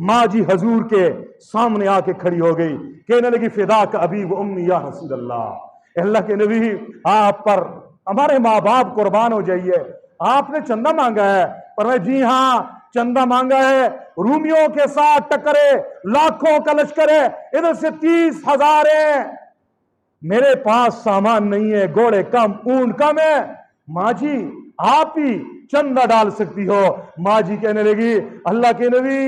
ماں جی حضور کے سامنے آ کے کھڑی ہو گئی, کہنے لگی فدا کا ابی و امی یا رسول اللہ, اللہ کے نبی آپ پر ہمارے ماں باپ قربان ہو جائیے. آپ نے چندہ مانگا ہے؟ پر جی ہاں چندہ مانگا ہے. رومیوں کے ساتھ ٹکرے, لاکھوں کا لشکر ہے, ادھر سے 30,000 ہیں, میرے پاس سامان نہیں ہے, گھوڑے کم, اونٹ کم ہے. ماں جی آپ ہی چندہ ڈال سکتی ہو. ماں جی کہنے لگی اللہ کے نبی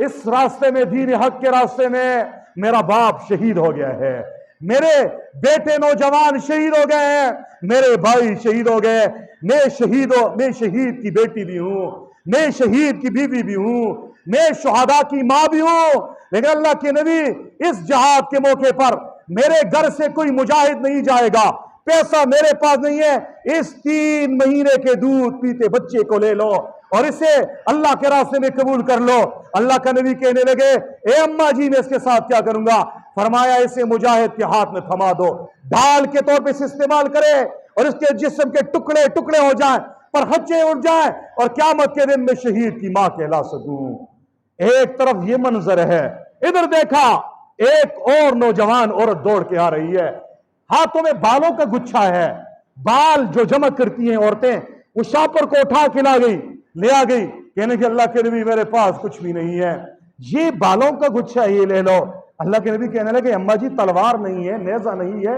اس راستے میں, دین حق کے راستے میں میرا باپ شہید ہو گیا ہے, میرے بیٹے نوجوان شہید ہو گئے ہیں, میرے بھائی شہید ہو گئے, میں شہید کی بیٹی بھی ہوں, میں شہید کی بیوی بھی ہوں, میں شہداء کی ماں بھی ہوں. لیکن اللہ کے نبی اس جہاد کے موقع پر میرے گھر سے کوئی مجاہد نہیں جائے گا, پیسہ میرے پاس نہیں ہے, اس 3 مہینے کے دودھ پیتے بچے کو لے لو اور اسے اللہ کے راستے میں قبول کر لو. اللہ کا نبی کہنے لگے اے اماں جی میں اس کے ساتھ کیا کروں گا؟ فرمایا اسے مجاہد کے ہاتھ میں تھما دو, ڈھال کے طور پہ اسے استعمال کرے اور اس کے جسم کے ٹکڑے ٹکڑے ہو جائیں, پر ہچے اٹھ جائیں اور قیامت کے دن میں شہید کی ماں کہلا سکوں. ایک طرف یہ منظر ہے, ادھر دیکھا ایک اور نوجوان عورت دوڑ کے آ رہی ہے, ہاتھوں میں بالوں کا گچھا ہے, بال جو جمع کرتی ہیں عورتیں, وہ شاپر کو اٹھا کے لے آ گئی, کہنے کہ اللہ کے نبی میرے پاس کچھ بھی نہیں ہے, یہ بالوں کا گچھا یہ لے لو. اللہ کے نبی کہنے لگے اماں جی تلوار نہیں ہے, نیزہ نہیں ہے,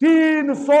300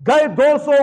200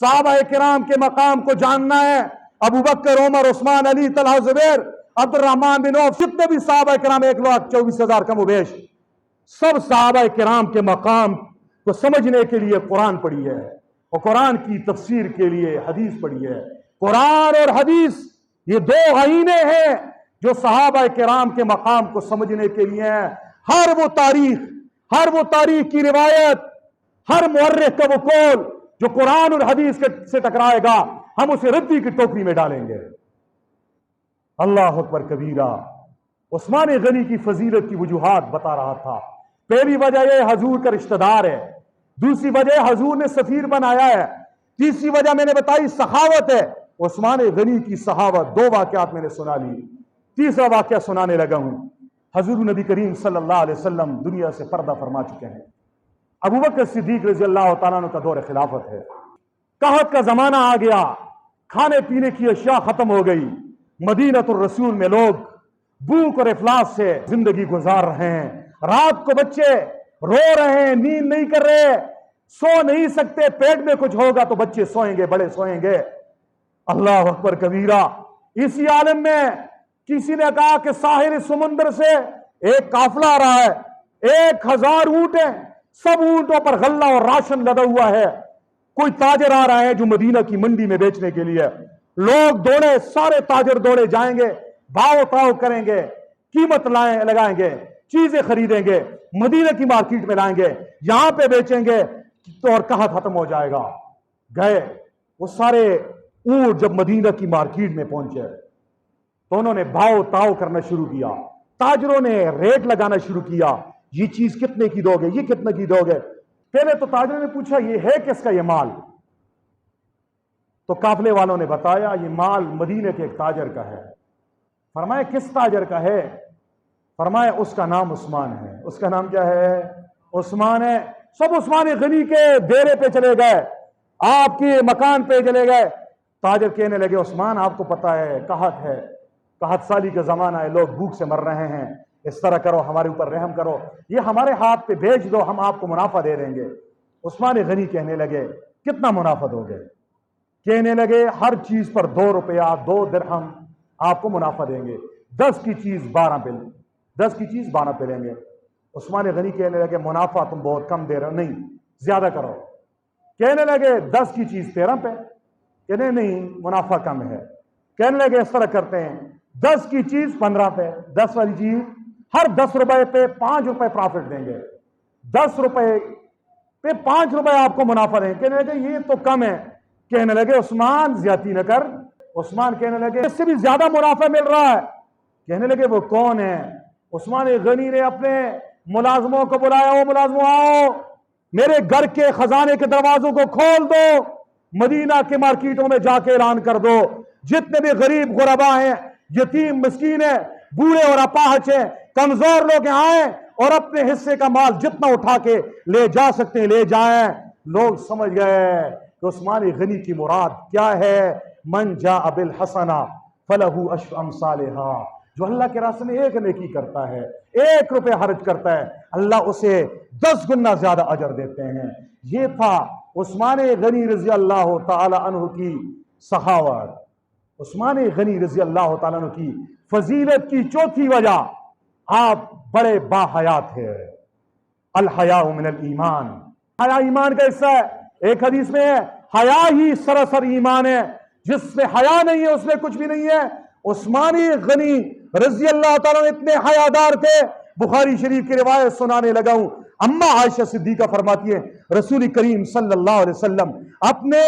صحابہ کرام کے مقام کو جاننا ہے، ابو بکر، عمر، عثمان، علی، طلحہ، زبیر، عبد الرحمن بن عوف، جتنے بھی صحابہ کرام 1,24,000 کم و بیش، سب صحابہ کرام کے مقام کو سمجھنے کے لیے قرآن پڑھی ہے، اور قرآن کی تفسیر کے لیے حدیث پڑھی ہے۔ قرآن اور حدیث یہ دو آئینے ہیں جو صحابہ کرام کے مقام کو سمجھنے کے لیے ہیں۔ ہر وہ تاریخ کی روایت، ہر مورخ کا وہ قول جو قرآن اور حدیث سے ٹکرائے گا، ہم اسے ردی کی ٹوکری میں ڈالیں گے۔ اللہ اکبر کبیرہ۔ عثمان غنی کی فضیلت کی وجوہات بتا رہا تھا۔ پہلی وجہ یہ حضور کا رشتہ دار ہے، دوسری وجہ حضور نے سفیر بنایا ہے، تیسری وجہ میں نے بتائی سخاوت ہے۔ عثمان غنی کی سخاوت، دو واقعات میں نے سنا لی، تیسرا واقعہ سنانے لگا ہوں۔ حضور نبی کریم صلی اللہ علیہ وسلم دنیا سے پردہ فرما چکے ہیں۔ ابو بکر صدیق رضی اللہ تعالیٰ عنہ کا دور خلافت ہے۔ قحط کا زمانہ آ گیا، کھانے پینے کی اشیاء ختم ہو گئی۔ مدینۃ الرسول میں لوگ بھوک اور افلاس سے زندگی گزار رہے ہیں۔ رات کو بچے رو رہے ہیں، نیند نہیں کر رہے، سو نہیں سکتے، پیٹ میں کچھ ہوگا تو بچے سوئیں گے، بڑے سوئیں گے۔ اللہ اکبر کبیرہ۔ اسی عالم میں کسی نے کہا کہ ساحل سمندر سے ایک قافلہ آ رہا ہے، 1000 اونٹ ہیں، سب اونٹوں پر غلہ اور راشن لدا ہوا ہے۔ کوئی تاجر آ رہا ہے جو مدینہ کی منڈی میں بیچنے کے لیے۔ لوگ دوڑے، سارے تاجر دوڑے جائیں گے، بھاؤ تاؤ کریں گے، قیمت لگائیں گے، چیزیں خریدیں گے، مدینہ کی مارکیٹ میں لائیں گے، یہاں پہ بیچیں گے تو اور کہاں ختم ہو جائے گا۔ گئے وہ سارے اونٹ، جب مدینہ کی مارکیٹ میں پہنچے تو انہوں نے بھاؤ تاؤ کرنا شروع کیا۔ تاجروں نے ریٹ لگانا شروع کیا، یہ چیز کتنے کی دو گے، یہ کتنے کی دو گے۔ پہلے تو تاجروں نے پوچھا یہ ہے کس کا یہ مال؟ تو قافلے والوں نے بتایا یہ مال مدینے کے ایک تاجر کا ہے۔ فرمایا کس تاجر کا ہے؟ فرمایا اس کا نام عثمان ہے۔ اس کا نام کیا ہے؟ عثمان ہے۔ سب عثمان غنی کے ڈیرے پہ چلے گئے، آپ کے مکان پہ چلے گئے۔ تاجر کہنے لگے عثمان آپ کو پتا ہے قحط ہے، قحط سالی کا زمانہ ہے، لوگ بھوک سے مر رہے ہیں، اس طرح کرو، ہمارے اوپر رحم کرو، یہ ہمارے ہاتھ پہ بھیج دو، ہم آپ کو منافع دے دیں گے۔ عثمان غنی کہنے لگے کتنا منافع دو گے؟ کہنے لگے ہر چیز پر 2 روپیہ 2 درہم آپ کو منافع دیں گے، 10 کی چیز 12 پہ، 10 کی چیز 12 پہ لیں گے۔ عثمان غنی کہنے لگے منافع تم بہت کم دے رہے ہو، نہیں زیادہ کرو۔ کہنے لگے 10 کی چیز 13 پہ، کہنے نہیں منافع کم ہے۔ کہنے لگے اس طرح کرتے ہیں 10 کی چیز 15 پہ، 10 والی چیز ہر 10 روپے پہ 5 روپے پرافٹ دیں گے، 10 روپے پہ 5 روپے آپ کو منافع دیں گے۔ کہنے لگے یہ تو کم ہے۔ کہنے لگے عثمان زیادتی نہ کر۔ عثمان کہنے لگے اس سے بھی زیادہ منافع مل رہا ہے۔ کہنے لگے وہ کون ہے؟ عثمان غنی نے اپنے ملازموں کو بلایا، وہ ملازموں آؤ میرے گھر کے خزانے کے دروازوں کو کھول دو، مدینہ کے مارکیٹوں میں جا کے اعلان کر دو جتنے بھی غریب غربا ہیں، یتیم مسکین ہیں، بوڑھے اور اپاہج ہیں، کمزور لوگ آئیں اور اپنے حصے کا مال جتنا اٹھا کے لے جا سکتے ہیں لے جائیں۔ لوگ سمجھ گئے کہ عثمان غنی کی مراد کیا ہے۔ من جاء بالحسنہ فلہ عشر امثالھا، جو اللہ کے راستے میں ایک نیکی کرتا ہے، 1 روپے خرچ کرتا ہے، اللہ اسے 10 گنا زیادہ اجر دیتے ہیں۔ یہ تھا عثمان غنی رضی اللہ تعالی عنہ کی سخاوت۔ عثمان غنی رضی اللہ تعالیٰ عنہ کی فضیلت کی چوتھی وجہ، آپ بڑے باحیات ہیں۔ الحیاء من الایمان، حیا ایمان کا حصہ ہے۔ ایک حدیث میں ہے حیا ہی سراسر ایمان ہے، جس میں حیا نہیں ہے اس میں کچھ بھی نہیں ہے۔ عثمان غنی رضی اللہ تعالیٰ اتنے حیادار تھے، بخاری شریف کی روایت سنانے لگا ہوں۔ اما عائشہ صدیقہ فرماتی ہے رسول کریم صلی اللہ علیہ وسلم اپنے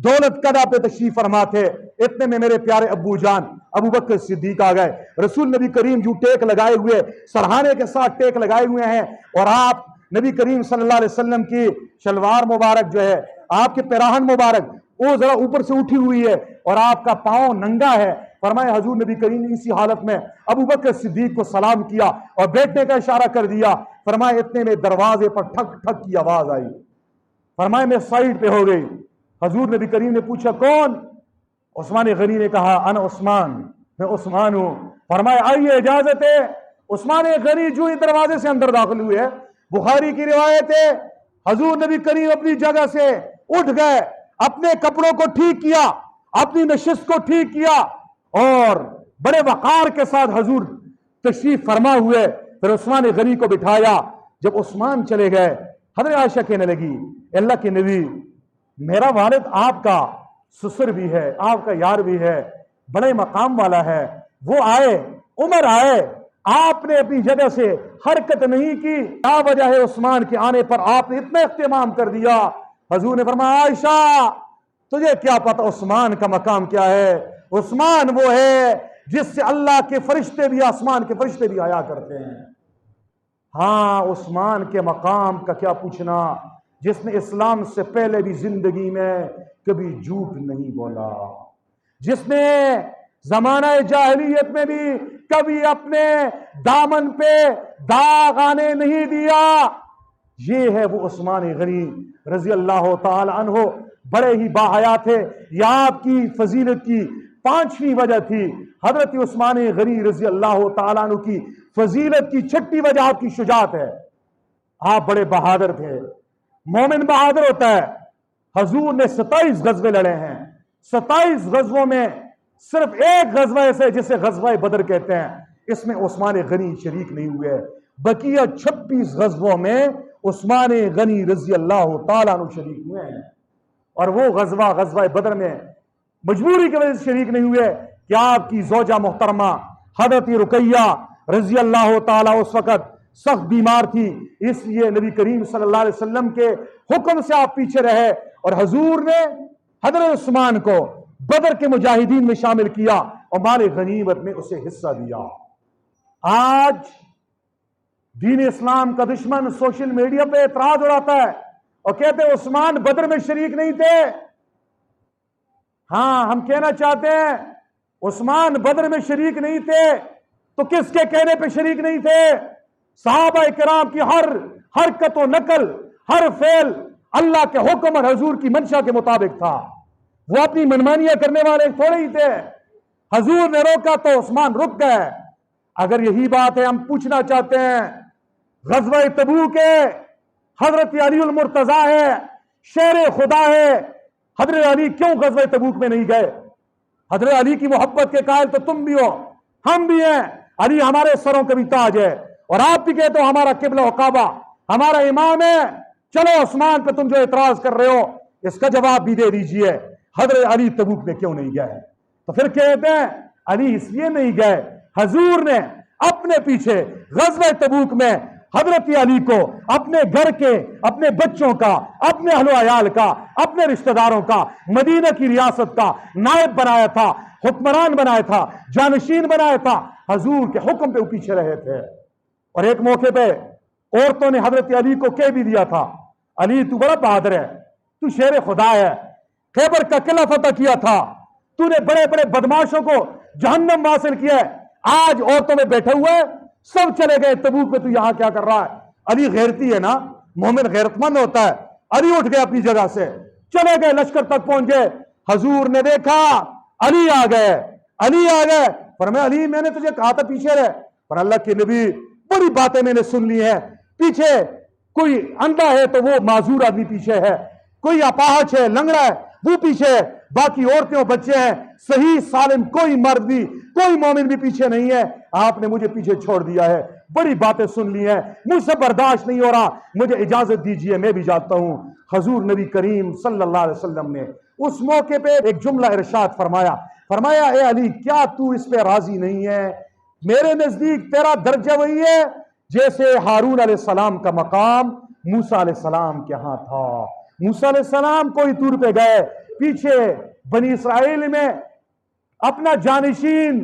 دولت قدا پہ تشریف فرما تھے، اتنے میں میرے پیارے ابو جان ابو بکر صدیق آ گئے۔ رسول نبی کریم جو ٹیک لگائے ہوئے، سرہانے کے ساتھ ٹیک لگائے ہوئے ہیں، اور آپ نبی کریم صلی اللہ علیہ وسلم کی شلوار مبارک جو ہے، آپ کے پیراہن مبارک وہ ذرا اوپر سے اٹھی ہوئی ہے اور آپ کا پاؤں ننگا ہے۔ فرمایا حضور نبی کریم نے اسی حالت میں ابو بکر صدیق کو سلام کیا اور بیٹھنے کا اشارہ کر دیا۔ فرمایا اتنے میں دروازے پر ٹھک ٹھک کی آواز آئی۔ فرمایا میں سائڈ پہ ہو گئی۔ حضور نبی کریم نے پوچھا کون؟ عثمان غنی نے کہا انا عثمان، میں عثمان ہوں۔ فرمایا آئیے اجازت ہے۔ عثمان غنی جو ہی دروازے سے اندر داخل ہوئے، بخاری کی روایت ہے حضور نبی کریم اپنی جگہ سے اٹھ گئے اپنے کپڑوں کو ٹھیک کیا، اپنی نشست کو ٹھیک کیا اور بڑے وقار کے ساتھ حضور تشریف فرما ہوئے. پھر عثمان غنی کو بٹھایا. جب عثمان چلے گئے حضرت عائشہ کہنے لگی اللہ کے نبی میرا والد آپ کا سسر بھی ہے، آپ کا یار بھی ہے، بڑے مقام والا ہے، وہ آئے، عمر آئے، آپ نے اپنی جگہ سے حرکت نہیں کی، کیا وجہ ہے عثمان کے آنے پر آپ نے اتنا اہتمام کر دیا؟ حضور نے فرمایا عائشہ تجھے کیا پتا عثمان کا مقام کیا ہے؟ عثمان وہ ہے جس سے اللہ کے فرشتے بھی، آسمان کے فرشتے بھی آیا کرتے ہیں. ہاں عثمان کے مقام کا کیا پوچھنا، جس نے اسلام سے پہلے بھی زندگی میں کبھی جھوٹ نہیں بولا، جس نے زمانہ جاہلیت میں بھی کبھی اپنے دامن پہ داغ آنے نہیں دیا. یہ ہے وہ عثمان غنی رضی اللہ تعالی عنہ. بڑے ہی باحیا تھے. یہ آپ کی فضیلت کی 5ویں وجہ تھی. حضرت عثمان غنی رضی اللہ تعالیٰ عنہ کی فضیلت کی 6ٹھی وجہ آپ کی شجاعت ہے. آپ بڑے بہادر تھے. مومن بہادر ہوتا ہے. حضور نے 27 غزوے لڑے ہیں. 27 غزووں میں صرف ایک غزوہ ایسے جسے غزوہ بدر کہتے ہیں، اس میں عثمان غنی شریک نہیں ہوئے. بقیہ 26 غزووں میں عثمان غنی رضی اللہ تعالیٰ عنہ شریک ہوئے ہیں. اور وہ غزوہ بدر میں مجبوری کی وجہ سے شریک نہیں ہوئے کہ آپ کی زوجہ محترمہ حضرت رقیہ رضی اللہ تعالیٰ اس وقت سخت بیمار تھی، اس لیے نبی کریم صلی اللہ علیہ وسلم کے حکم سے آپ پیچھے رہے اور حضور نے حضرت عثمان کو بدر کے مجاہدین میں شامل کیا اور مال غنیمت میں اسے حصہ دیا. آج دین اسلام کا دشمن سوشل میڈیا پہ اعتراض اڑاتا ہے اور کہتے ہیں عثمان بدر میں شریک نہیں تھے. ہاں ہم کہنا چاہتے ہیں عثمان بدر میں شریک نہیں تھے تو کس کے کہنے پہ شریک نہیں تھے؟ صحابہ کرام کی ہر حرکت و نقل، ہر فعل اللہ کے حکم اور حضور کی منشا کے مطابق تھا. وہ اپنی منمانیاں کرنے والے تھوڑے ہی تھے. حضور نے روکا تو عثمان رک گئے. اگر یہی بات ہے، ہم پوچھنا چاہتے ہیں غزوہ تبوک ہے، حضرت علی المرتضیٰ ہے، شیر خدا ہے، حضرت علی کیوں غزوہ تبوک میں نہیں گئے؟ حضرت علی کی محبت کے قائل تو تم بھی ہو، ہم بھی ہیں. علی ہمارے سروں کا بھی تاج ہے اور آپ بھی کہتے ہو ہمارا قبلہ و کعبہ ہمارا امام ہے. چلو عثمان پہ تم جو اعتراض کر رہے ہو اس کا جواب بھی دے دیجئے، حضرت علی تبوک میں کیوں نہیں گئے؟ تو پھر کہتے ہیں علی اس لیے نہیں گئے، حضور نے اپنے پیچھے غزوہ تبوک میں حضرت علی کو اپنے گھر کے، اپنے بچوں کا، اپنے اہل و عیال کا، اپنے رشتہ داروں کا، مدینہ کی ریاست کا نائب بنایا تھا، حکمران بنایا تھا، جانشین بنایا تھا. حضور کے حکم پہ وہ پیچھے رہے تھے. اور ایک موقع پہ عورتوں نے حضرت علی کو کہہ بھی دیا تھا علی تو بڑا بہادر ہے، تو شیر خدا ہے، خیبر کا قلعہ فتح کیا تھا، تو نے بڑے بڑے بدماشوں کو جہنم حاصل کیا ہے، آج عورتوں میں بیٹھے ہوئے سب چلے گئے تبوک میں، تو یہاں کیا کر رہا ہے؟ علی غیرتی ہے نا، مومن غیرت مند ہوتا ہے. علی اٹھ گئے اپنی جگہ سے، چلے گئے، لشکر تک پہنچ گئے. حضور نے دیکھا علی آ گئے، علی آ گئے. فرمایا علی میں نے تجھے کہا تھا پیچھے رہ. پر اللہ کے نبی بڑی باتیں میں نے سن لی ہیں، پیچھے کوئی اندھا ہے تو وہ معذور آدمی پیچھے ہے، کوئی اپاہج ہے، لنگڑا ہے وہ پیچھے ہے، باقی عورتیں اور بچے ہیں، صحیح سالم کوئی مرد بھی، کوئی مومن بھی پیچھے نہیں ہے. آپ نے مجھے پیچھے چھوڑ دیا ہے، بڑی باتیں سن لی ہیں، مجھ سے برداشت نہیں ہو رہا، مجھے اجازت دیجئے میں بھی جاتا ہوں. حضور نبی کریم صلی اللہ علیہ وسلم نے اس موقع پہ ایک جملہ ارشاد فرمایا اے علی کیا تو اس پہ راضی نہیں ہے؟ میرے نزدیک تیرا درجہ وہی ہے جیسے ہارون علیہ السلام کا مقام موسیٰ علیہ السلام کے ہاں تھا. موسیٰ علیہ السلام کوئی طور پہ گئے، پیچھے بنی اسرائیل میں اپنا جانشین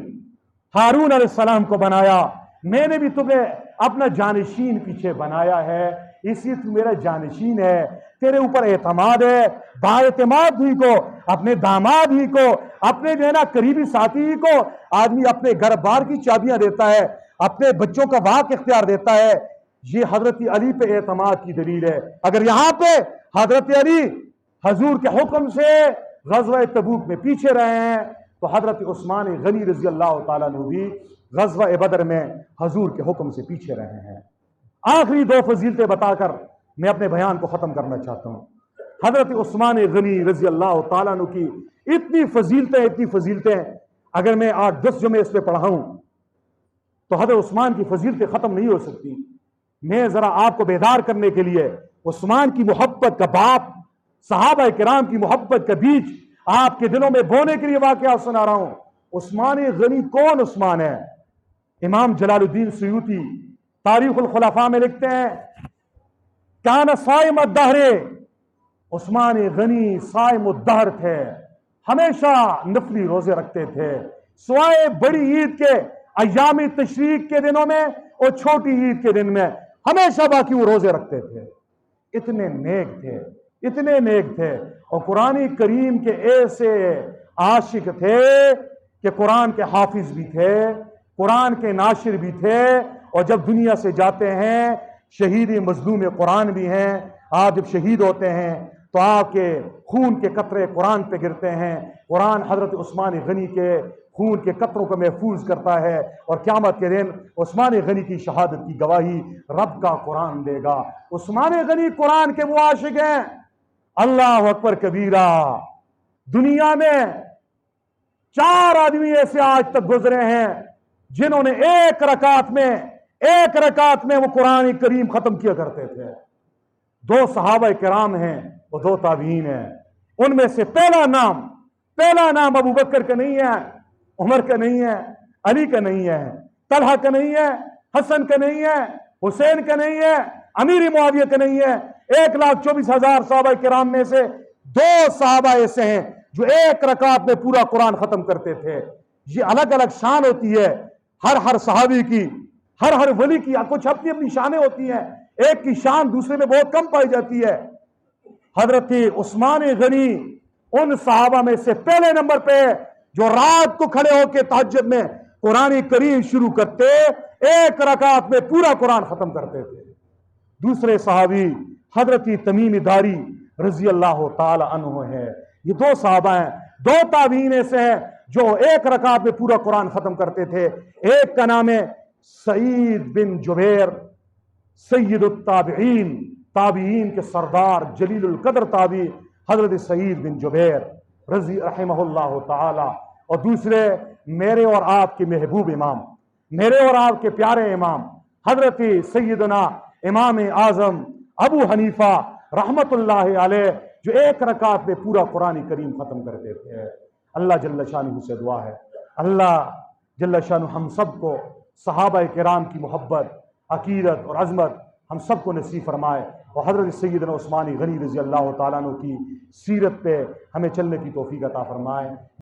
ہارون علیہ السلام کو بنایا. میں نے بھی تمہیں اپنا جانشین پیچھے بنایا ہے، اس لیے تو میرا جانشین ہے، تیرے اوپر اعتماد ہے. با اعتماد ہی کو، اپنے داماد ہی کو، اپنے جو ہے نا قریبی ساتھی ہی کو آدمی اپنے گھر بار کی چابیاں دیتا ہے، اپنے بچوں کا واق اختیار دیتا ہے. یہ حضرت علی پہ اعتماد کی دلیل ہے. اگر یہاں پہ حضرت علی حضور کے حکم سے غزوہ تبوک میں پیچھے رہے ہیں تو حضرت عثمان غنی رضی اللہ تعالیٰ عنہ بھی غزوہ بدر میں حضور کے حکم سے پیچھے رہے ہیں. آخری 2 فضیلتیں بتا کر میں اپنے بیان کو ختم کرنا چاہتا ہوں. حضرت عثمان غنی رضی اللہ تعالیٰ عنہ کی اتنی فضیلتیں اگر میں 8-10 جمعے اس پہ پڑھاؤں تو حضرت عثمان کی فضیلتیں ختم نہیں ہو سکتی. میں ذرا آپ کو بیدار کرنے کے لیے عثمان کی محبت کا باپ، صحابہ کرام کی محبت کا بیج آپ کے دلوں میں بونے کے لیے واقعہ سنا رہا ہوں. عثمان غنی کون عثمان ہے؟ امام جلال الدین سیوطی تاریخ الخلفاء میں لکھتے ہیں کان صائم الدہر، عثمان غنی صائم الدہر تھے، ہمیشہ نفلی روزے رکھتے تھے، سوائے بڑی عید کے ایام تشریق کے دنوں میں اور چھوٹی عید کے دن میں ہمیشہ باقی وہ روزے رکھتے تھے. اتنے نیک تھے اور قرآن کریم کے ایسے عاشق تھے کہ قرآن کے حافظ بھی تھے، قرآن کے ناشر بھی تھے، اور جب دنیا سے جاتے ہیں شہید مظلوم قرآن بھی ہیں. آپ جب شہید ہوتے ہیں تو آپ کے خون کے قطرے قرآن پہ گرتے ہیں. قرآن حضرت عثمان غنی کے خون کے قطروں کو محفوظ کرتا ہے، اور قیامت کے دن عثمان غنی کی شہادت کی گواہی رب کا قرآن دے گا. عثمان غنی قرآن کے وہ عاشق ہیں. اللہ اکبر کبیرہ. دنیا میں 4 آدمی ایسے آج تک گزرے ہیں جنہوں نے ایک رکعت میں وہ قرآن کریم ختم کیا کرتے تھے. 2 صحابہ کرام ہیں اور 2 تابعین ہیں. ان میں سے پہلا نام ابو بکر کا نہیں ہے، عمر کا نہیں ہے، علی کا نہیں ہے، طلحہ کا نہیں ہے، حسن کا نہیں ہے، حسین کا نہیں ہے، امیر معاویہ کا نہیں ہے. 1,24,000 صحابہ کرام میں سے 2 صحابہ ایسے ہیں جو ایک رکعت میں پورا قرآن ختم کرتے تھے. یہ الگ الگ شان ہوتی ہے ہر صحابی کی، ہر ولی کی کچھ اپنی شانیں ہوتی ہیں. ایک کی شان دوسرے میں بہت کم پائی جاتی ہے. حضرت عثمان غنی ان صحابہ میں سے پہلے نمبر پہ جو رات کو کھڑے ہو کے تہجد میں قرآن کریم شروع کرتے، ایک رکعت میں پورا قرآن ختم کرتے تھے. دوسرے صحابی حضرت تمیم داری رضی اللہ تعالی عنہ ہے. یہ 2 صحابہ ہیں. 2 تابعین ایسے ہیں جو ایک رکعت میں پورا قرآن ختم کرتے تھے. ایک کا نام ہے سعید بن جبیر، سید التابعین، تابعین کے سردار جلیل القدر تابعی حضرت سعید بن جبیر رضی رحمہ اللہ تعالی. اور دوسرے میرے اور آپ کے محبوب امام، میرے اور آپ کے پیارے امام حضرت سیدنا امام اعظم ابو حنیفہ رحمت اللہ علیہ، جو ایک رکعت میں پورا قرآن کریم ختم کرتے تھے. اللہ جل شانہ سے دعا ہے اللہ جل شانہ ہم سب کو صحابہ کرام کی محبت، عقیدت اور عظمت ہم سب کو نصیب فرمائے، اور حضرت سیدنا عثمان غنی رضی اللہ تعالیٰ عنہ کی سیرت پہ ہمیں چلنے کی توفیق عطا فرمائے.